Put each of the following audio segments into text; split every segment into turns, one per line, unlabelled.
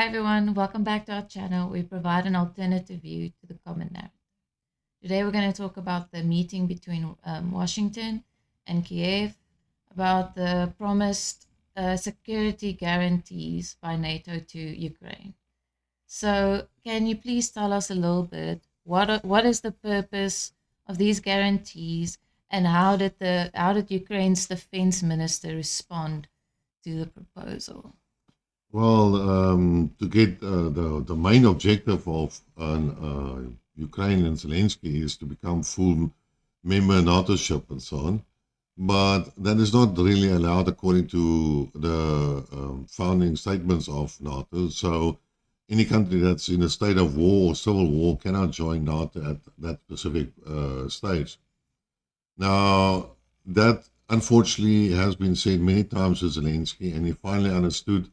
everyone, welcome back to our channel. We provide an alternative view to the common narrative. Today we're going to talk about the meeting between Washington and Kiev, about the promised security guarantees by NATO to Ukraine. So can you please tell us a little bit, what is the purpose of these guarantees, and how did Ukraine's defense minister respond to the proposal?
Well, to get the main objective of Ukraine and Zelensky is to become full member NATO-ship and so on. But that is not really allowed according to the founding statements of NATO. So any country that's in a state of war or civil war cannot join NATO at that specific stage. Now, that unfortunately has been said many times to Zelensky, and he finally understood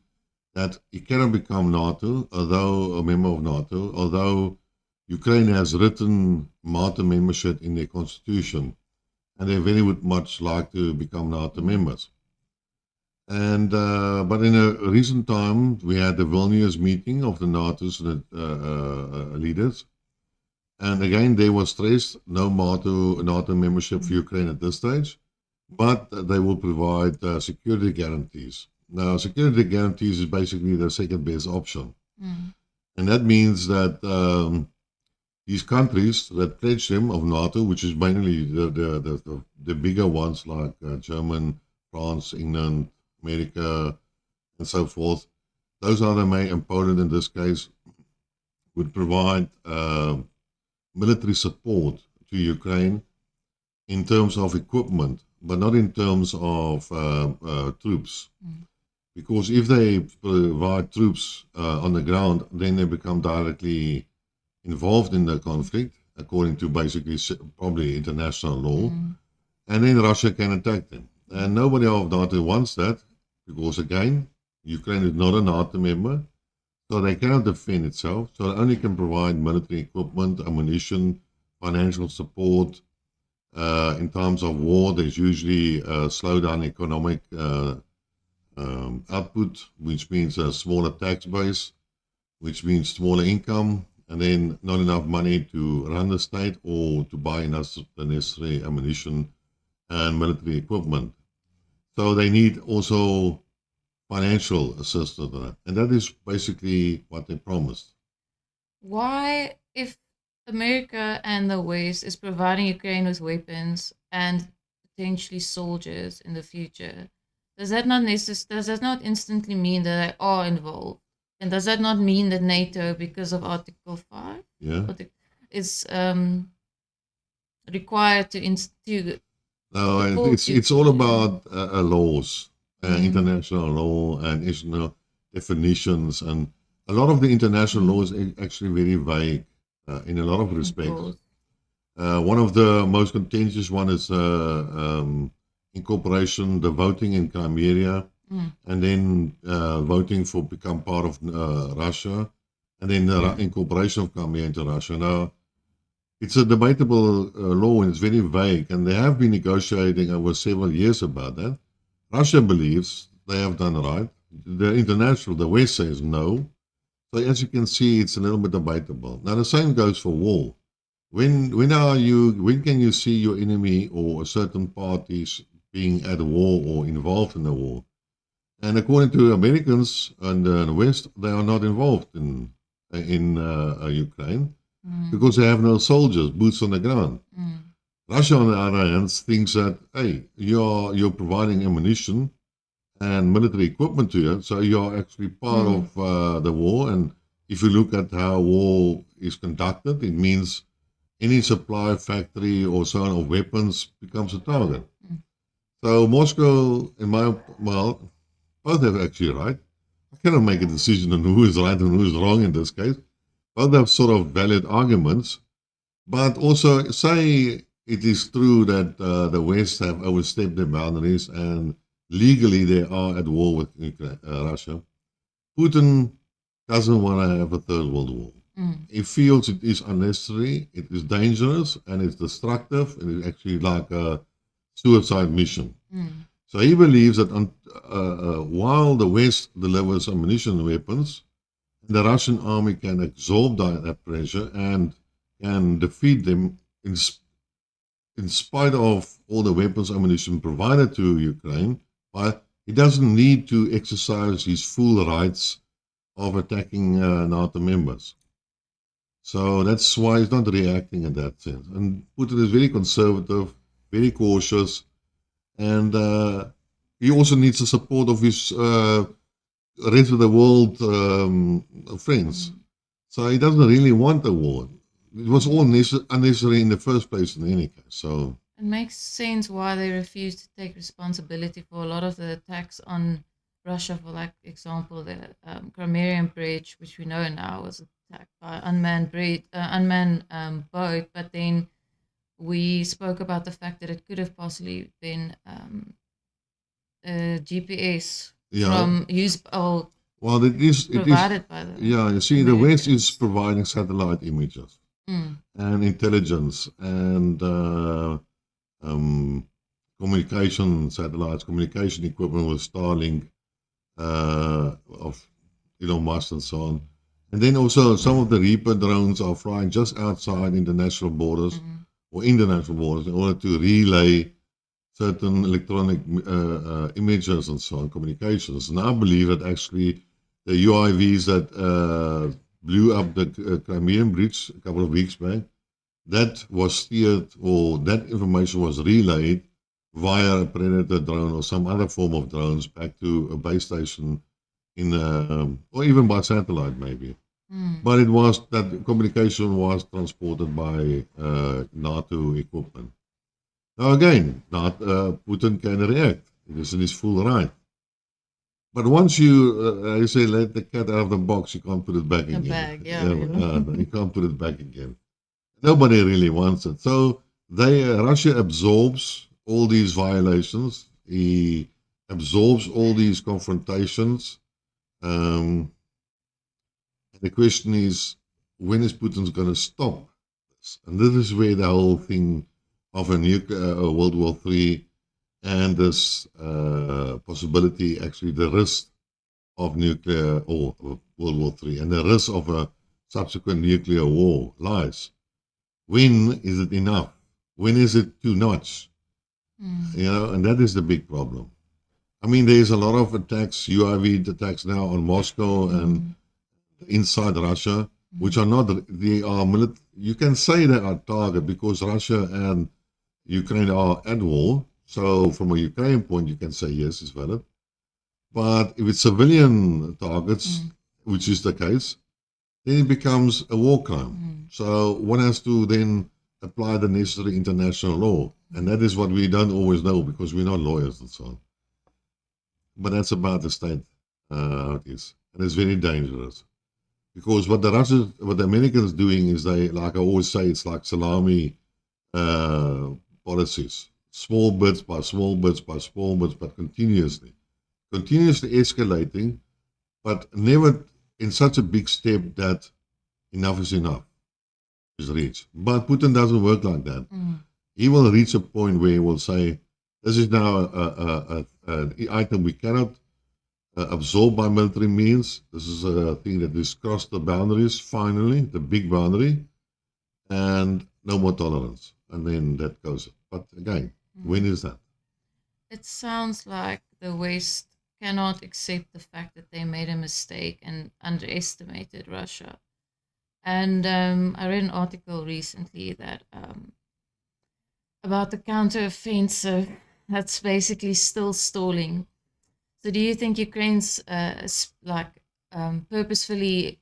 that he cannot become NATO, although a member of NATO, although Ukraine has written NATO membership in their constitution, and they very would much like to become NATO members. And but in a recent time, we had the Vilnius meeting of the NATO's leaders, and again they were stressed no NATO membership for Ukraine at this stage, but they will provide security guarantees. Now, security guarantees is basically the second best option. And that means that these countries that pledge them of NATO, which is mainly the bigger ones like Germany, France, England, America, and so forth, those are the main, and Poland in this case, would provide military support to Ukraine in terms of equipment, but not in terms of troops. Because if they provide troops on the ground, then they become directly involved in the conflict, according to basically probably international law, and then Russia can attack them. And nobody of NATO wants that, because again, Ukraine is not a NATO member, so they cannot defend itself, so it only can provide military equipment, ammunition, financial support. In times of war, there's usually a slowdown economic output, which means a smaller tax base, which means smaller income, and then not enough money to run the state or to buy enough the necessary ammunition and military equipment. So they need also financial assistance, and that is basically what they promised.
Why, if America and the West is providing Ukraine with weapons and potentially soldiers in the future, does that not instantly mean that they are involved? And does that not mean that NATO, because of Article 5,
Yeah.
is required to
No,
support
it's all
Ukraine?
about laws, international law and international definitions, and a lot of the international law is actually very vague in a lot of respects.
course.
One of the most contentious one is incorporation, the voting in Crimea, and then voting for become part of Russia, and then the incorporation of Crimea into Russia. Now, it's a debatable law, and it's very vague, and they have been negotiating over several years about that. Russia believes they have done right. The West says no. So as you can see, it's a little bit debatable. Now, the same goes for war. When can you see your enemy or a certain parties being at a war or involved in a war? And according to Americans and the West, they are not involved in Ukraine because they have no soldiers, boots on the ground. Russia, on the other hand, thinks that, hey, you're providing ammunition and military equipment to it, so you're actually part of the war. And if you look at how war is conducted, it means any supply factory or so on of weapons becomes a target. So Moscow, both have actually right. I cannot make a decision on who is right and who is wrong in this case. Both have sort of valid arguments, but also say it is true that the West have overstepped their boundaries and legally they are at war with Russia. Putin doesn't want to have a third world war. He feels it is unnecessary, it is dangerous, and it's destructive, and it's actually like a suicide mission. So he believes that while the West delivers ammunition and weapons, The Russian army can absorb that pressure and can defeat them in spite of all the weapons ammunition provided to Ukraine, but he doesn't need to exercise his full rights of attacking NATO members. So that's why he's not reacting in that sense. And Putin is very conservative, very cautious, and he also needs the support of his rest of the world friends. So he doesn't really want a war. It was all unnecessary in the first place in any case. So
It makes sense why they refuse to take responsibility for a lot of the attacks on Russia. For like example, the Crimean Bridge, which we know now was attacked by unmanned boat, but then we spoke about the fact that it could have possibly been GPS
yeah,
from used or
well, it is
provided by the
yeah. You see, the West is
Americans.
providing satellite images
Mm,
and intelligence and um, communication satellites, communication equipment with Starlink of Elon Musk and so on. And then also some of the Reaper drones are flying just outside international borders or international borders in order to relay certain electronic images and so on, communications. And I believe that actually the UIVs that blew up the Crimean Bridge a couple of weeks back, that was steered or that information was relayed via a Predator drone or some other form of drones back to a base station in or even by satellite maybe. But it was that communication was transported by NATO equipment. Now again, not Putin can react. It is in his full right. But once you say, let the cat out of the box, you can't put it back
the
again.
bag, yeah.
You can't put it back again. Nobody really wants it. So Russia absorbs all these violations. He absorbs all these confrontations. The question is, when is Putin going to stop this? And this is where the whole thing of a nuclear World War III and this possibility, actually the risk of nuclear or World War III and the risk of a subsequent nuclear war lies. When is it enough? When is it too much? You know, and that is the big problem. I mean, there's a lot of attacks, UAV attacks now on Moscow and inside Russia, which are not, they are you can say they are target because Russia and Ukraine are at war. So from a Ukrainian point, you can say yes, it's valid. But if it's civilian targets, which is the case, then it becomes a war crime. So one has to then apply the necessary international law. And that is what we don't always know because we're not lawyers and so on. But that's about the state, how it is. And it's very dangerous. Because what the Americans doing is they, like I always say, it's like salami policies. Small bits by small bits by small bits, but continuously escalating, but never in such a big step that enough is enough is reached. But Putin doesn't work like that. He will reach a point where he will say, this is now an item we cannot absorb by military means. This is a thing that has crossed the boundaries, finally, the big boundary, and no more tolerance. And then that goes. But again, when is that?
It sounds like the West cannot accept the fact that they made a mistake and underestimated Russia. And I read an article recently that about the counteroffensive that's basically still stalling. So, do you think Ukraine's purposefully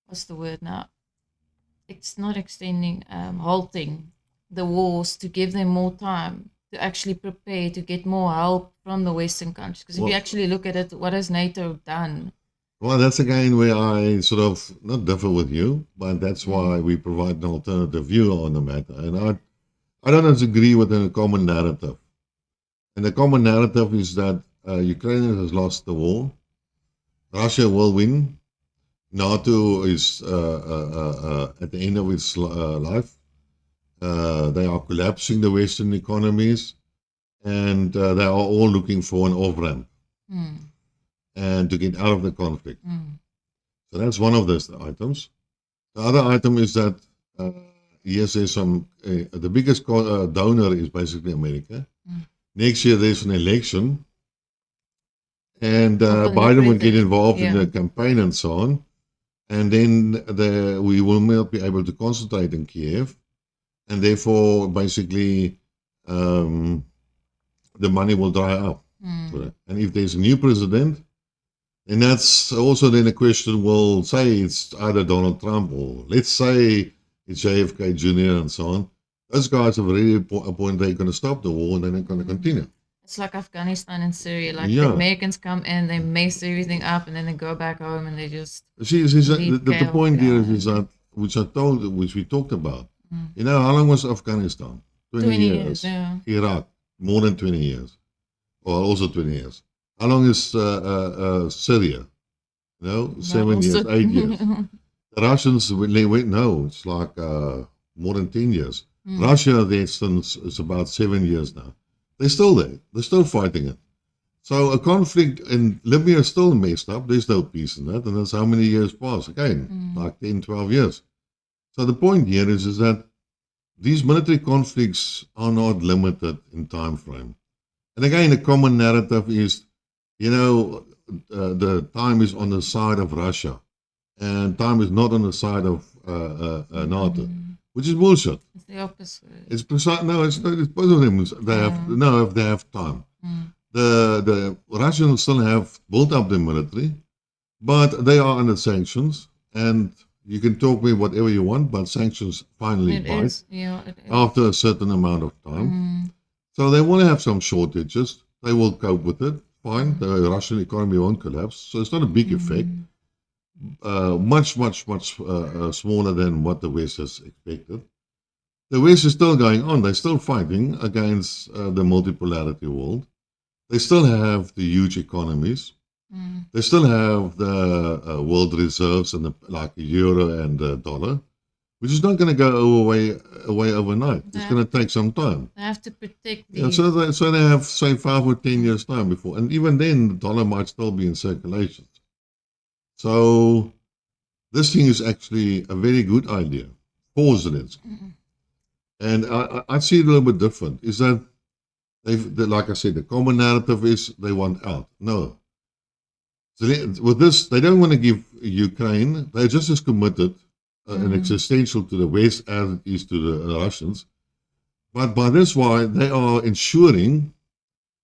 what's the word now? It's not extending, halting the wars to give them more time to actually prepare to get more help from the Western countries. Because if you actually look at it, what has NATO done?
Well, that's again where I sort of not differ with you, but that's why we provide an alternative view on the matter. And I don't disagree with the common narrative. And the common narrative is that Ukraine has lost the war, Russia will win, NATO is at the end of its life. They are collapsing the Western economies, and they are all looking for an off ramp. and to get out of the conflict.
Mm.
So that's one of those items. The other item is that yes, there's some. The biggest donor is basically America.
Mm.
Next year there's an election, and
Of a new
Biden will get
president.
involved in
Yeah.
the campaign and so on. And then we will not be able to concentrate in Kiev, and therefore basically the money will dry up.
Mm.
And if there's a new president, and that's also then a question, well, say it's either Donald Trump or let's say it's JFK Jr. and so on. Those guys have already appointed they're going to stop the war and then they're going to continue.
It's like Afghanistan and Syria. Like
Yeah.
the Americans come in, they mess everything up, and then they go back home and they just.
See, the point here is that, which we talked about.
Mm.
You know, how long was Afghanistan? 20 years.
Yeah.
Iraq, more than 20 years. Or also 20 years. How long is Syria? No, 7 years, 8 years. The Russians, they went, no, it's like more than 10 years.
Mm.
Russia, their instance, is about 7 years now. They're still there. They're still fighting it. So a conflict in Libya is still messed up. There's no peace in that. And that's how many years pass. Again, like 10, 12 years. So the point here is that these military conflicts are not limited in time frame. And again, the common narrative is, you know, the time is on the side of Russia. And time is not on the side of NATO, which is bullshit.
It's the opposite.
It's precise. No, it's not. It's both of them. If they have time.
Mm.
The Russians still have built up their military, but they are under sanctions. And you can talk me whatever you want, but sanctions finally bite after a certain amount of time.
Mm.
So they will have some shortages. They will cope with it. Fine. The Russian economy won't collapse. So it's not a big effect. Much smaller than what the West has expected. The West is still going on. They're still fighting against the multipolarity world. They still have the huge economies.
Mm.
They still have the world reserves and like the euro and the dollar, which is not going to go away overnight. It's going to take some time.
They have to protect
Yeah, so they have, say, 5 or 10 years time before. And even then, the dollar might still be in circulation. So this thing is actually a very good idea for Zelensky.
Mm.
And I see it a little bit different. Is that, like I said, the common narrative is they want out. No. So with this, they don't want to give Ukraine, they're just as committed and existential to the West as it is to the Russians. But by this why, they are ensuring,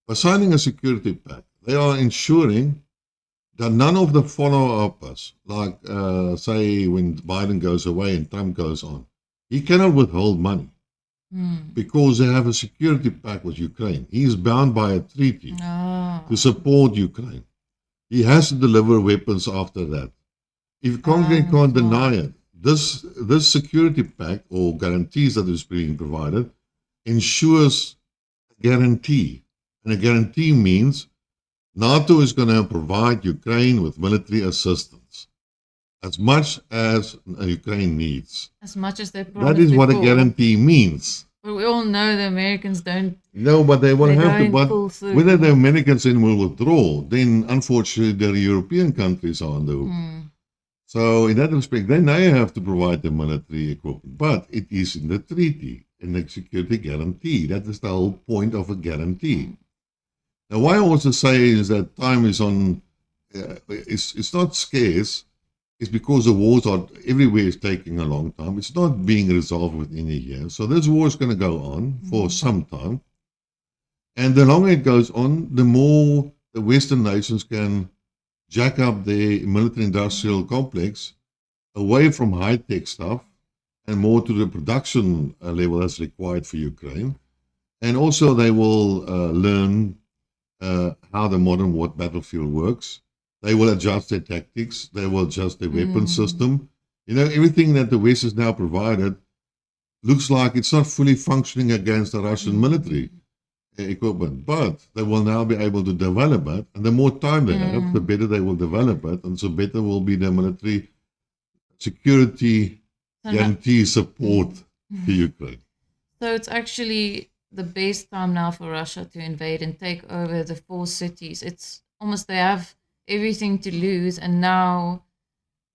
by signing a security pact, they are ensuring that none of the follow-uppers, like say when Biden goes away and Trump goes on, he cannot withhold money because they have a security pact with Ukraine. He is bound by a treaty to support Ukraine. He has to deliver weapons after that. If Congress can't deny it, this security pact or guarantees that is being provided ensures a guarantee. And a guarantee means NATO is going to provide Ukraine with military assistance as much as Ukraine needs.
As much as they promised.
That is what a guarantee means.
But we all know the Americans don't.
No, but they will have to. But
through.
whether the Americans then will withdraw, then unfortunately the European countries are on the hook. So in that respect, then they have to provide the military equipment. But it is in the treaty, in the security guarantee. That is the whole point of a guarantee. Now, why I also say is that time is on, it's not scarce, it's because the wars are, everywhere is taking a long time. It's not being resolved within a year. So this war is going to go on for some time. And the longer it goes on, the more the Western nations can jack up their military-industrial complex away from high-tech stuff and more to the production level that's required for Ukraine. And also they will learn how the modern battlefield works. They will adjust their tactics. They will adjust their weapon system. You know, everything that the West has now provided looks like it's not fully functioning against the Russian military equipment, but they will now be able to develop it. And the more time they have, the better they will develop it. And so better will be the military security guarantee support to Ukraine.
So it's actually the best time now for Russia to invade and take over the 4 cities. It's almost they have everything to lose, and now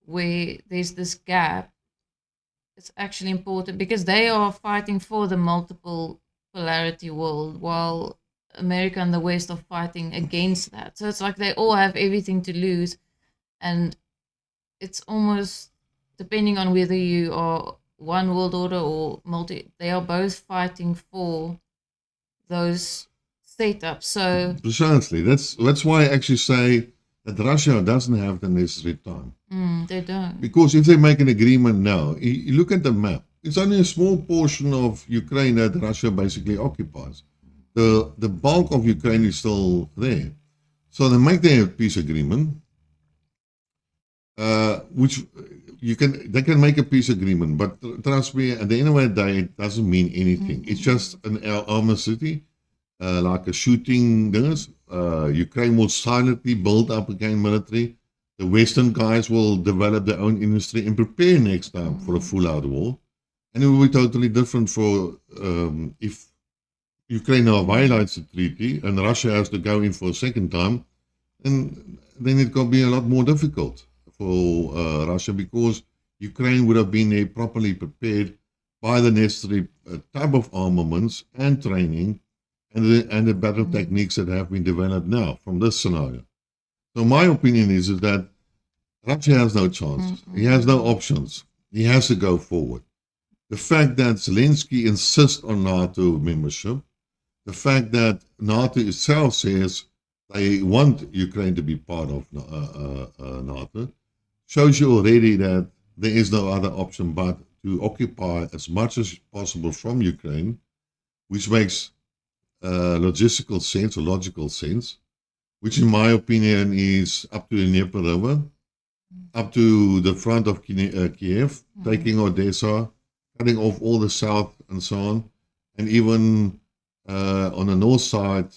where there's this gap, it's actually important because they are fighting for the multiple polarity world while America and the West are fighting against that. So it's like they all have everything to lose, and it's almost depending on whether you are one world order or multi, they are both fighting for those setups. So
Precisely. That's why I actually say that Russia doesn't have the necessary time.
they don't.
Because if they make an agreement now, you look at the map, it's only a small portion of Ukraine that Russia basically occupies. The bulk of Ukraine is still there. So they make their peace agreement, which they can make a peace agreement, but trust me, at the end of the day, it doesn't mean anything. It's just an armistice, like a shooting things. Ukraine will silently build up again military. The Western guys will develop their own industry and prepare next time for a full-out war. And it will be totally different for if Ukraine now violates the treaty and Russia has to go in for a second time, and then it can be a lot more difficult for Russia because Ukraine would have been properly prepared by the necessary type of armaments and training and the battle techniques that have been developed now from this scenario. So my opinion is that Russia has no chance. He has no options. He has to go forward. The fact that Zelensky insists on NATO membership, the fact that NATO itself says they want Ukraine to be part of NATO, shows you already that there is no other option but to occupy as much as possible from Ukraine, which makes logistical sense or logical sense, which in my opinion is up to the Dnieper River, up to the front of Kiev, taking Odessa, cutting off all the south and so on, and even on the north side,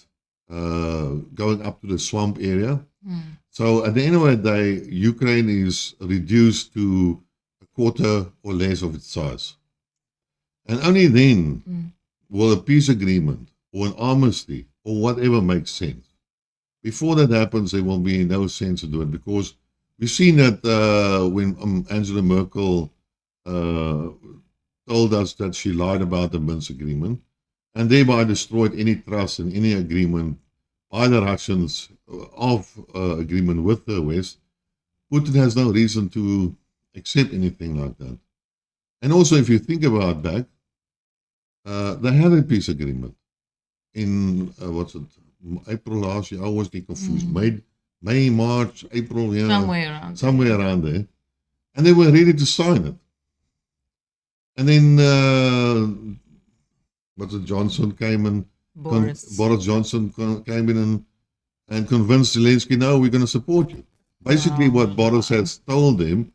going up to the swamp area. So at the end of the day, Ukraine is reduced to a quarter or less of its size. And only then will a peace agreement or an armistice or whatever make sense. Before that happens, there will be no sense to do it because we've seen that when Angela Merkel told us that she lied about the Minsk agreement and thereby destroyed any trust in any agreement by the Russians of agreement with the West, Putin has no reason to accept anything like that. And also, if you think about back, they had a peace agreement in, April last year. I always get confused. May, March, April, somewhere around there. And they were ready to sign it. And then, Johnson came and Boris Johnson came in and convinced Zelensky, no, we're going to support you. Basically, what Boris has told him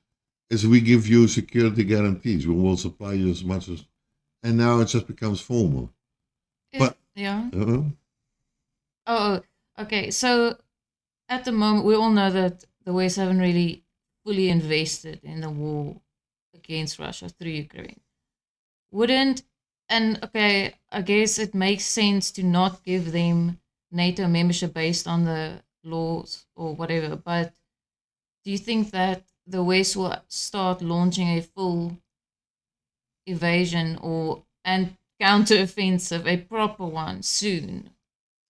is we give you security guarantees. We will supply you as much as... And now it just becomes formal.
Yeah. Oh, okay. So at the moment, we all know that the West haven't really fully invested in the war against Russia through Ukraine. I guess it makes sense to not give them NATO membership based on the laws or whatever, but do you think that the West will start launching a full invasion and counter-offensive, a proper one, soon?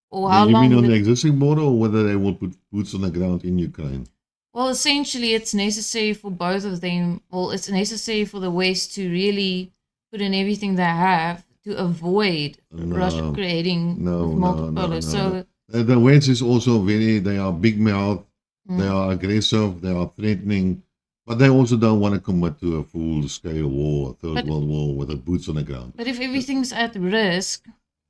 Or how long?
You mean on the existing border or whether they will put boots on the ground in Ukraine?
Well, essentially, it's necessary for both of them. Well, it's necessary for the West to really put in everything they have to avoid Russia creating multipolar. So
the West is also they are big mouth, they are aggressive, they are threatening, but they also don't want to commit to a full-scale war, a third world war with the boots on the ground.
But if everything's at risk,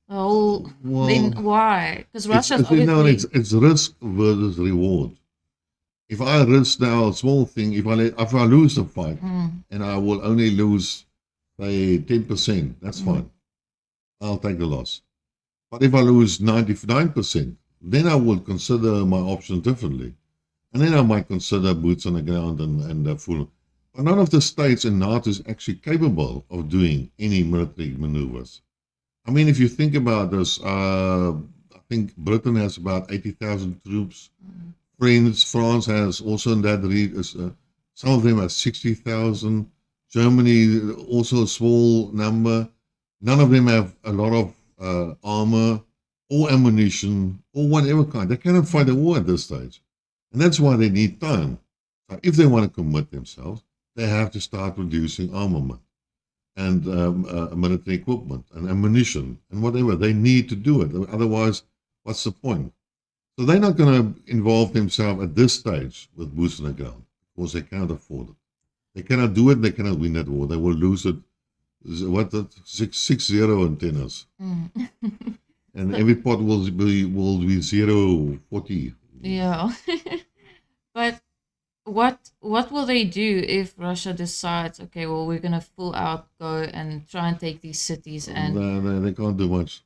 then why? Because Russia
it's risk versus reward. If I risk now a small thing, if I lose the fight and I will only lose, say, 10%, that's fine. I'll take the loss. But if I lose 99%, then I will consider my options differently. And then I might consider boots on the ground and full. But none of the states in NATO is actually capable of doing any military maneuvers. I mean, if you think about this, I think Britain has about 80,000 troops. France has also in that some of them are 60,000. Germany also a small number. None of them have a lot of armor or ammunition or whatever kind. They cannot fight a war at this stage. And that's why they need time. So if they want to commit themselves, they have to start producing armament and military equipment and ammunition and whatever. They need to do it. Otherwise, what's the point? So they're not going to involve themselves at this stage with boots on the ground because they cannot afford it. They cannot do it. They cannot win that war. They will lose it. What 6-0 in tennis, and every pot will be 0-40.
Yeah. But what will they do if Russia decides, okay, well, we're gonna full out go and try and take these cities and
They can't do much.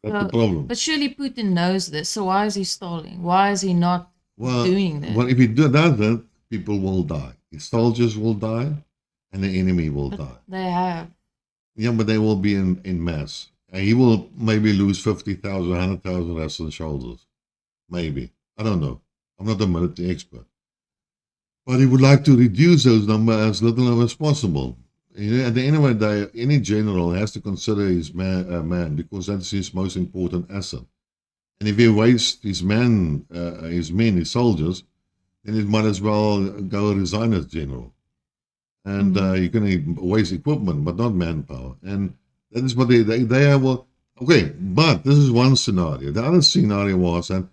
That's the
so,
problem.
but surely Putin knows this, so why is he stalling? Why is he not doing this?
Well, if he does that, people will die. His soldiers will die, and the enemy will die.
They have.
Yeah, but they will be in mass. And he will maybe lose 50,000, 100,000 Russian soldiers. Maybe. I don't know. I'm not a military expert. But he would like to reduce those numbers as little as possible. You know, at the end of the day, any general has to consider his man because that's his most important asset. And if he wastes his men, his soldiers, then it might as well go resign as general. And you're going to waste equipment, but not manpower. And that is what they have. Well, okay, but this is one scenario. The other scenario was that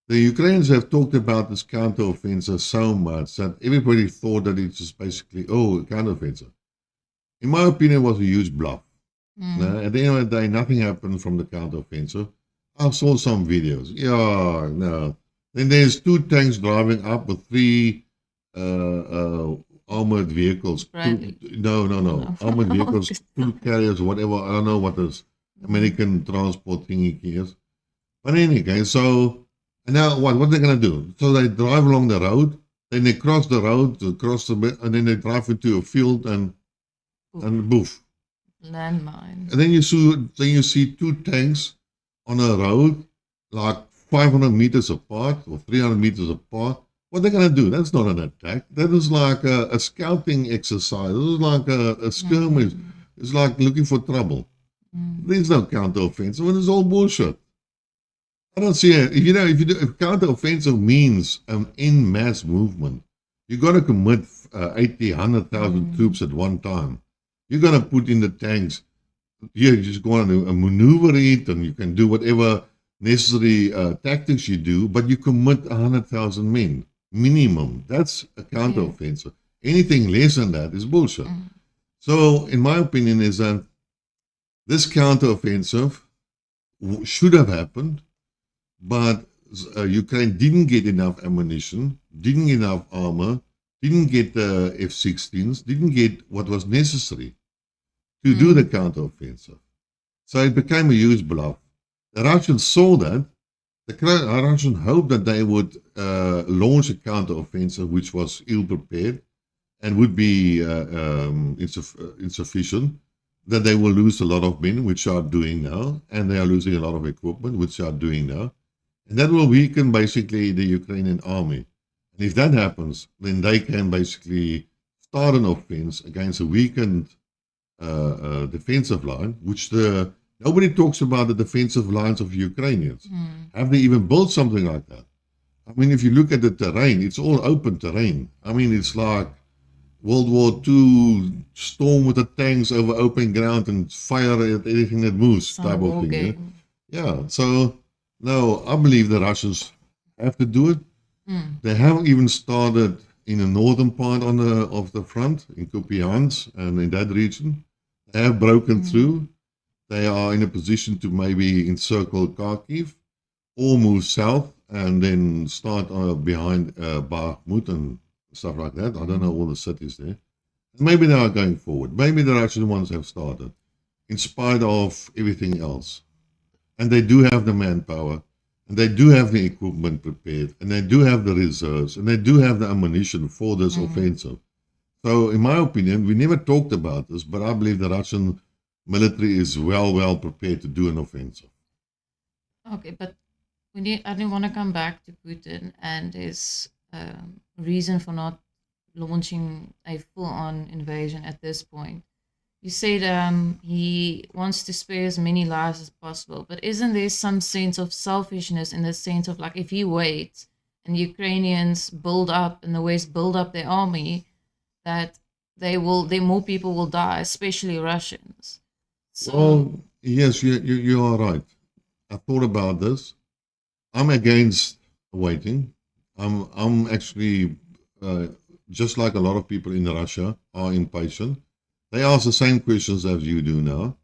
the Ukrainians have talked about this counteroffensive so much that everybody thought that it's just basically, a counteroffensive. In my opinion, it was a huge bluff. At the end of the day, nothing happened from the counteroffensive. I saw some videos. Yeah, no. Then there's 2 tanks driving up with 3 armored vehicles. No. Armored vehicles, 2 carriers, whatever. I don't know what this American transport thingy is. But anyway, so and now what are they going to do? So they drive along the road, then they cross the road, and then they drive into a field and boof.
Landmine.
And then you see 2 tanks on a road, like 500 meters apart or 300 meters apart. What are they going to do? That's not an attack. That is like a scouting exercise. This is like a skirmish. It's like looking for trouble. There's no counteroffensive. It's all bullshit. I don't see it. If counteroffensive means an en masse movement, you got to commit 80, 100,000 troops at one time. You're going to put in the tanks. You're just going to maneuver it, and you can do whatever necessary tactics you do, but you commit 100,000 men minimum. That's a counteroffensive. Anything less than that is bullshit. So, in my opinion, is that this counteroffensive should have happened, but Ukraine didn't get enough ammunition, didn't get enough armor, didn't get the F-16s, didn't get what was necessary to do the counteroffensive. So it became a huge bluff. The Russians saw that. The Russians hoped that they would launch a counteroffensive which was ill-prepared and would be insufficient, that they will lose a lot of men, which they are doing now, and they are losing a lot of equipment, which they are doing now. And that will weaken basically the Ukrainian army. And if that happens, then they can basically start an offense against a weakened defensive line, which nobody talks about the defensive lines of Ukrainians. Have they even built something like that? I mean, if you look at the terrain, it's all open terrain. I mean, it's like World War II storm with the tanks over open ground and fire at anything that moves type of thing. Yeah, so no, I believe the Russians have to do it. They haven't even started in the northern part of the front, in Kupiansk and in that region. They have broken through. They are in a position to maybe encircle Kharkiv or move south and then start behind Bakhmut and stuff like that. I don't know all the cities there. Maybe they are going forward. Maybe the Russian ones have started, in spite of everything else. And they do have the manpower, and they do have the equipment prepared, and they do have the reserves, and they do have the ammunition for this offensive. So, in my opinion, we never talked about this, but I believe the Russian military is well prepared to do an offensive.
Okay, but I didn't want to come back to Putin and his reason for not launching a full-on invasion at this point. You said he wants to spare as many lives as possible, but isn't there some sense of selfishness in the sense of like if he waits and Ukrainians build up and the West build up their army, that then more people will die, especially Russians. So
Well, yes, you are right. I thought about this. I'm against waiting. I'm actually just like a lot of people in Russia are impatient. They ask the same questions as you do now,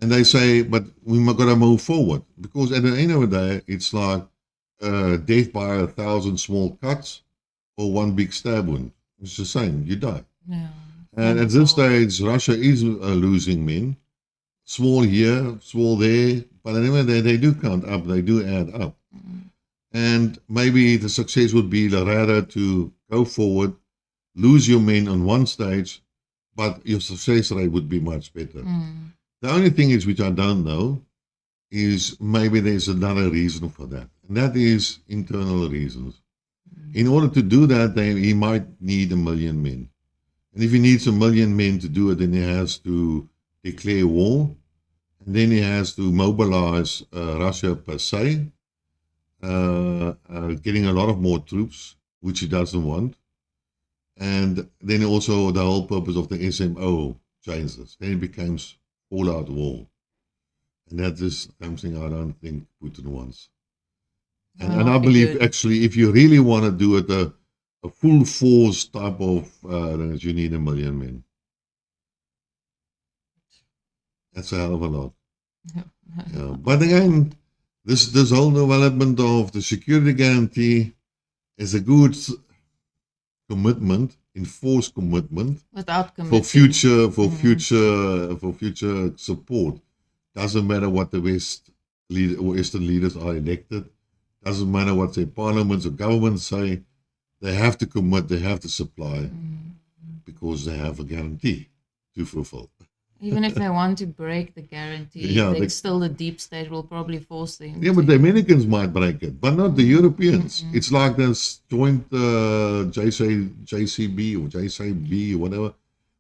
and they say, "But we got to move forward because at the end of the day, it's like death by 1,000 small cuts or one big stab wound. It's the same. You die."
yeah,
And at this stage, Russia is losing men, small here, small there, but anyway, they do count up. They do add up. And maybe the success would be rather to go forward, lose your men on one stage, but your success rate would be much better. The only thing is, which I don't know, is maybe there's another reason for that, and that is internal reasons. In order to do that, he might need 1,000,000 men. And if he needs 1,000,000 men to do it, then he has to declare war, and then he has to mobilize Russia per se, getting a lot of more troops, which he doesn't want. And then also the whole purpose of the SMO changes. Then it becomes all-out war. And that is something I don't think Putin wants. And I believe actually if you really want to do it, a full force type of, you need 1,000,000 men. That's a hell of a lot. Yeah. But again, this whole development of the security guarantee is a good commitment, enforced commitment
without
for future support. Doesn't matter what the Western leaders are elected. Doesn't matter what their parliaments or governments say. They have to commit. They have to supply because they have a guarantee to fulfill.
Even if they want to break the guarantee, still the deep state will probably force them.
Yeah, but the Americans might break it, but not the Europeans. It's like this joint JCB or JCB or whatever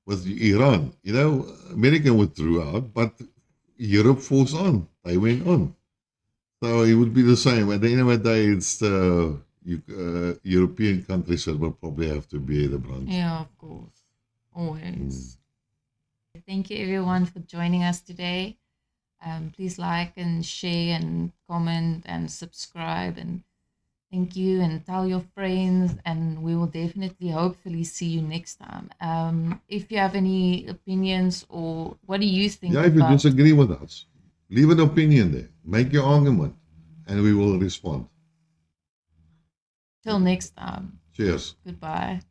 with Iran. You know, America withdrew out, but Europe forced on. They went on. So it would be the same. At the end of the day, it's the European countries that will probably have to bear the brunt.
Yeah, of course. Always. Thank you, everyone, for joining us today. Please like and share and comment and subscribe. And thank you, and tell your friends. And we will definitely, hopefully, see you next time. If you have any opinions or what do you think?
Yeah, if you disagree with us, leave an opinion there. Make your argument, and we will respond.
Till next time.
Cheers.
Goodbye.